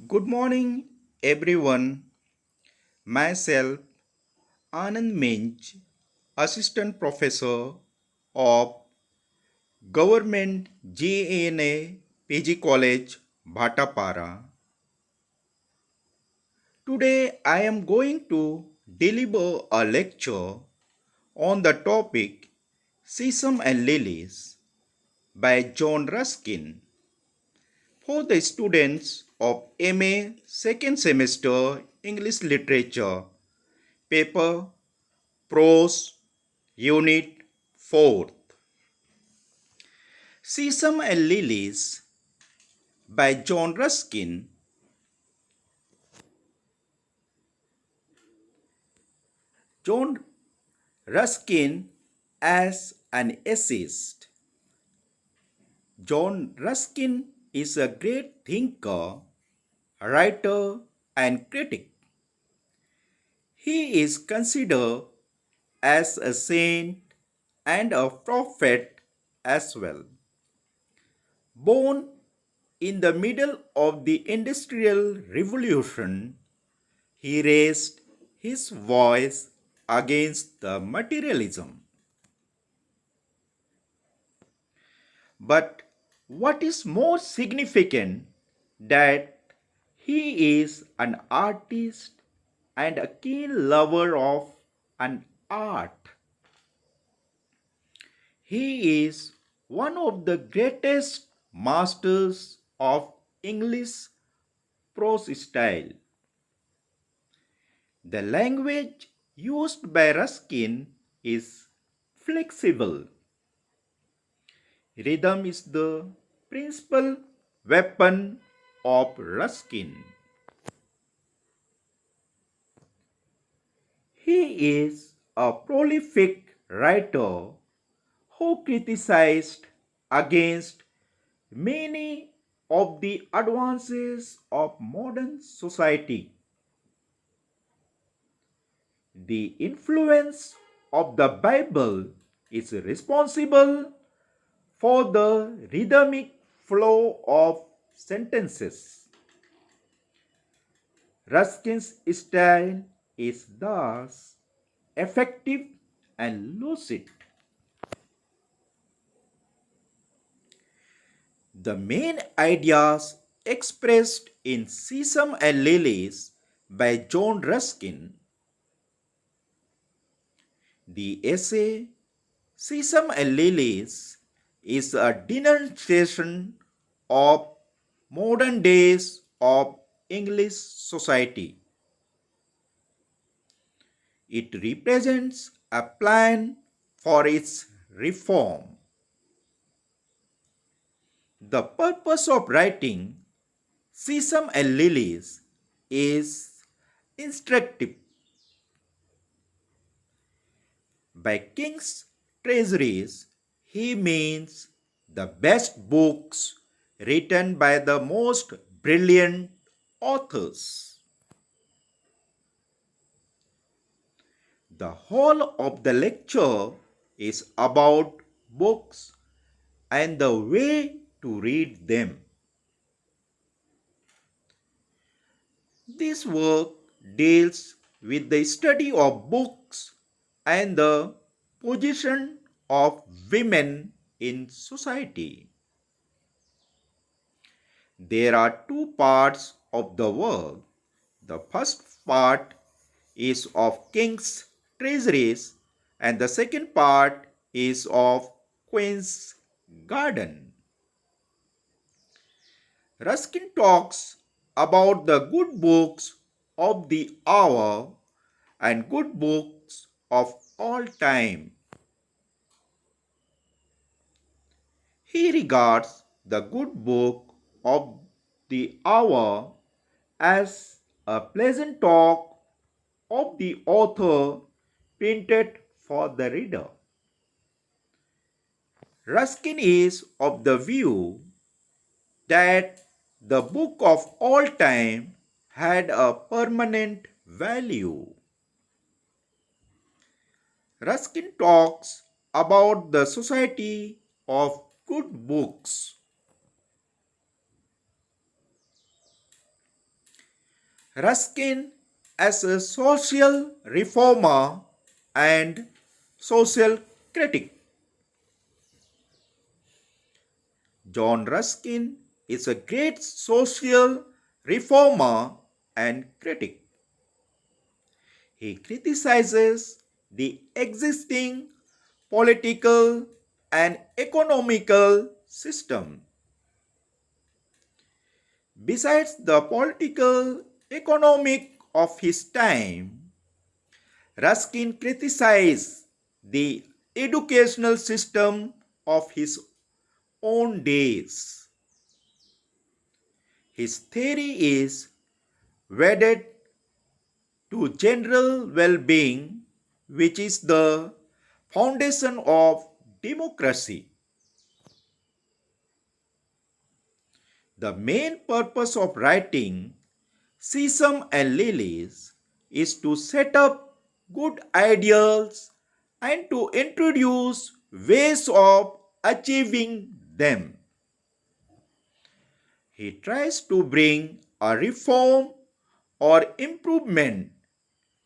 Good morning, everyone. Myself, Anand Minch, Assistant Professor of Government JANA PG College, Bhatapara. Today, I am going to deliver a lecture on the topic Sesame and Lilies by John Ruskin for the students of MA second semester English Literature, paper Prose, Unit 4th. Sesame and Lilies by John Ruskin. John Ruskin as an essayist. John Ruskin is a great thinker, writer, and critic. He is considered as a saint and a prophet as well. Born in the middle of the Industrial Revolution, he raised his voice against the materialism. But what is more significant that he is an artist and a keen lover of an art. He is one of the greatest masters of English prose style. The language used by Ruskin is flexible. Rhythm is the principal weapon of Ruskin. He is a prolific writer who criticized against many of the advances of modern society. The influence of the Bible is responsible for the rhythmic flow of sentences. Ruskin's style is thus effective and lucid. The main ideas expressed in Sesame and Lilies by John Ruskin. The essay Sesame and Lilies is a denunciation of modern days of English society. It represents a plan for its reform. The purpose of writing Sesame and Lilies is instructive. By King's treasuries, he means the best books written by the most brilliant authors. The whole of the lecture is about books and the way to read them. This work deals with the study of books and the position of women in society. There are two parts of the work. The first part is of King's treasuries, and the second part is of Queen's garden. Ruskin talks about the good books of the hour and good books of all time. He regards the good book of the hour as a pleasant talk of the author printed for the reader. Ruskin is of the view that the book of all time had a permanent value. Ruskin talks about the society of good books. Ruskin as a social reformer and social critic. John Ruskin is a great social reformer and critic. He criticizes the existing political and economical system. Besides the political economic of his time, Ruskin criticized the educational system of his own days. His theory is wedded to general well-being, which is the foundation of democracy. The main purpose of writing Sesame and Lilies is to set up good ideals and to introduce ways of achieving them. He tries to bring a reform or improvement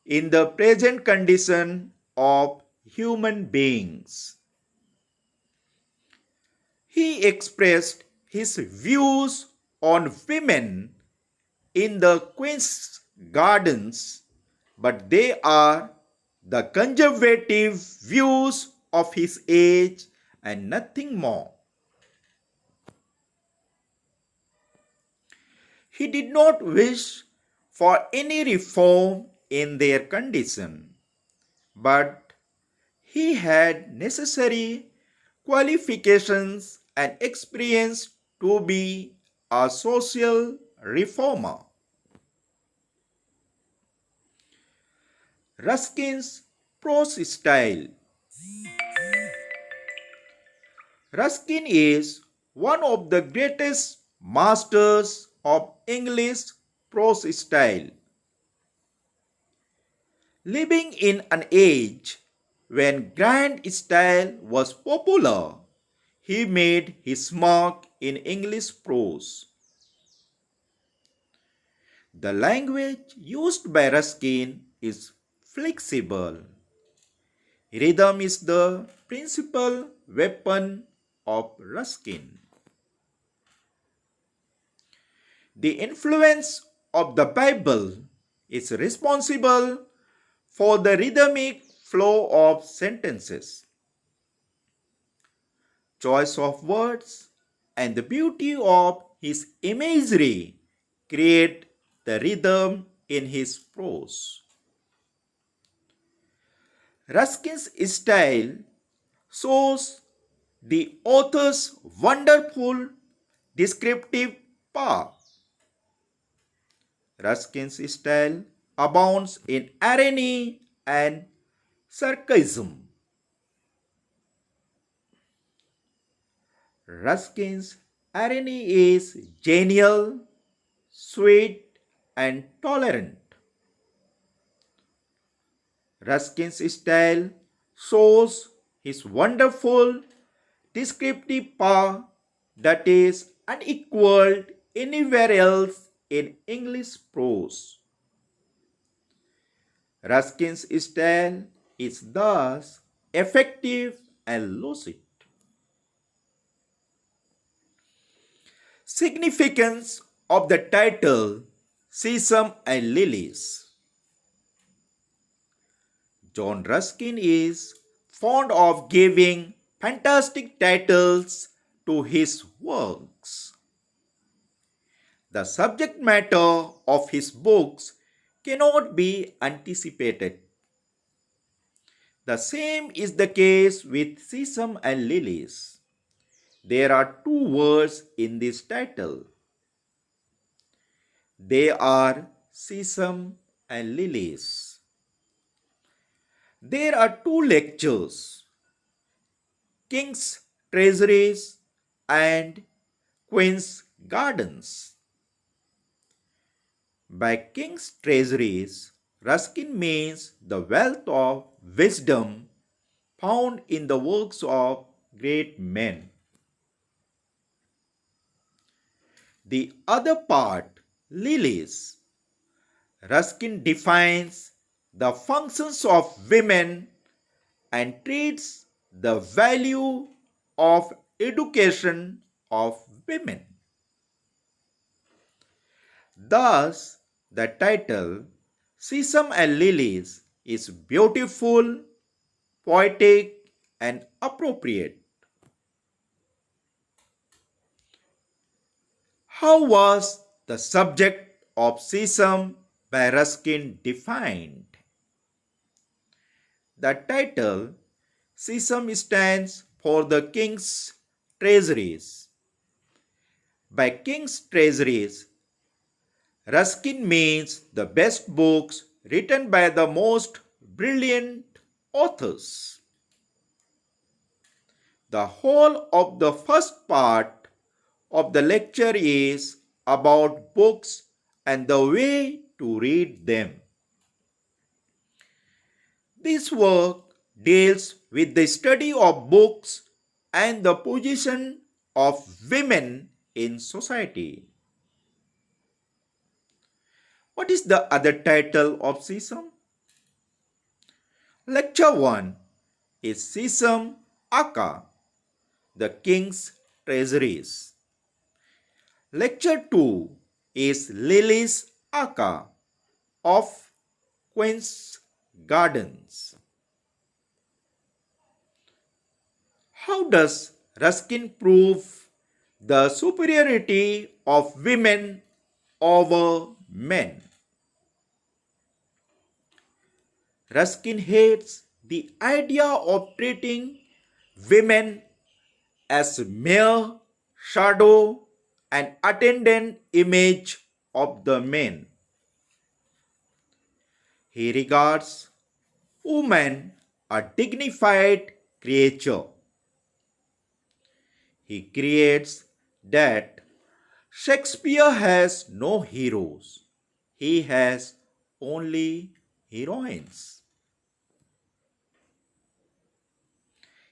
in the present condition of human beings. He expressed his views on women in the Queen's Gardens, but they are the conservative views of his age and nothing more. He did not wish for any reform in their condition, but he had necessary qualifications and experience to be a social reformer. Ruskin's prose style. Ruskin is one of the greatest masters of English prose style. Living in an age when grand style was popular, he made his mark in English prose. The language used by Ruskin is flexible. Rhythm is the principal weapon of Ruskin. The influence of the Bible is responsible for the rhythmic flow of sentences. Choice of words and the beauty of his imagery create the rhythm in his prose. Ruskin's style shows the author's wonderful descriptive power. Ruskin's style abounds in irony and sarcasm. Ruskin's irony is genial, sweet, and tolerant. Ruskin's style shows his wonderful descriptive power that is unequaled anywhere else in English prose. Ruskin's style is thus effective and lucid. Significance of the title Sesame and Lilies. John Ruskin is fond of giving fantastic titles to his works. The subject matter of his books cannot be anticipated. The same is the case with Sesame and Lilies. There are two words in this title. They are Sesame and Lilies. There are two lectures, King's Treasuries and Queen's Gardens. By King's Treasuries, Ruskin means the wealth of wisdom found in the works of great men. The other part, Lilies, Ruskin defines the functions of women and treats the value of education of women. Thus, the title Sesame and Lilies is beautiful, poetic, and appropriate. How was the subject of Sesame by Ruskin defined? The title Sesame stands for the king's treasuries. By king's treasuries, Ruskin means the best books written by the most brilliant authors. The whole of the first part of the lecture is about books and the way to read them. This work deals with the study of books and the position of women in society. What is the other title of Sesame? Lecture 1 is Sesame Aka, the King's Treasuries. Lecture 2 is Lilies Aka of Queen's Gardens. How does Ruskin prove the superiority of women over men? Ruskin hates the idea of treating women as mere shadow and attendant image of the men. He regards woman a dignified creature. He creates that Shakespeare has no heroes. He has only heroines.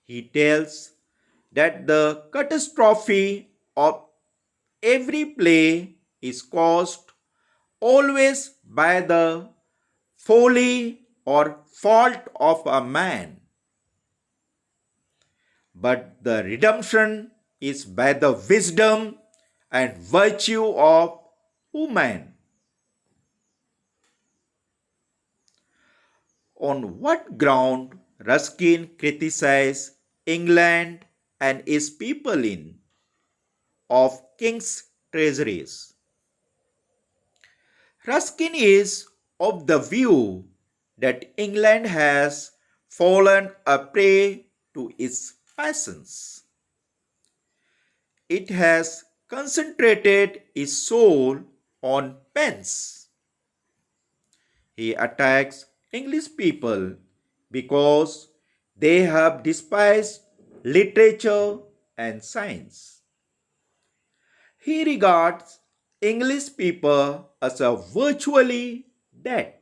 He tells that the catastrophe of every play is caused always by the folly or fault of a man, but the redemption is by the wisdom and virtue of woman. On what ground Ruskin criticized England and its people in of King's Treasuries? Ruskin is of the view that England has fallen a prey to its passions. It has concentrated its soul on pence. He attacks English people because they have despised literature and science. He regards English people as a virtually dead.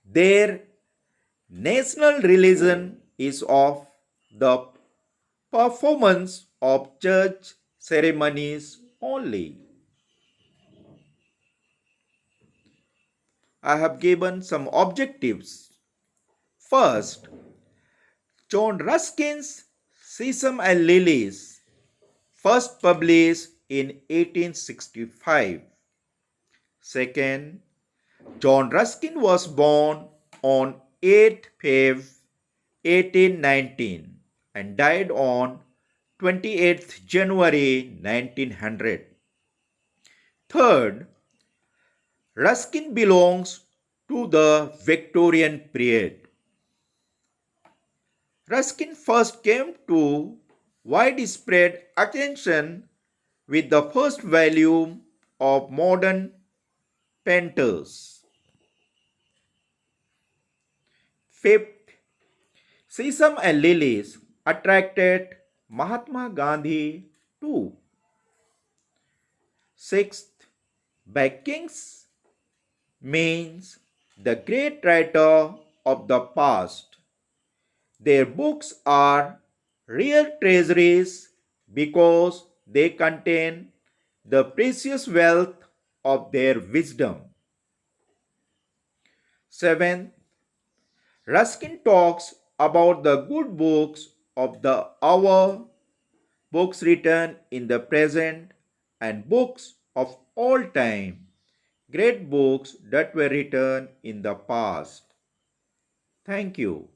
Their national religion is of the performance of church ceremonies only. I have given some objectives. First, John Ruskin's Sesame and Lilies, first published in 1865. Second, John Ruskin was born on 8th Feb 1819 and died on 28th January 1900. Third, Ruskin belongs to the Victorian period. Ruskin first came to widespread attention with the first volume of Modern Painters. Fifth, Sesame and Lilies attracted Mahatma Gandhi too. Sixth, by kings means the great writer of the past. Their books are real treasuries because they contain the precious wealth of their wisdom. 7. Ruskin talks about the good books of the hour, books written in the present, and books of all time, great books that were written in the past. Thank you.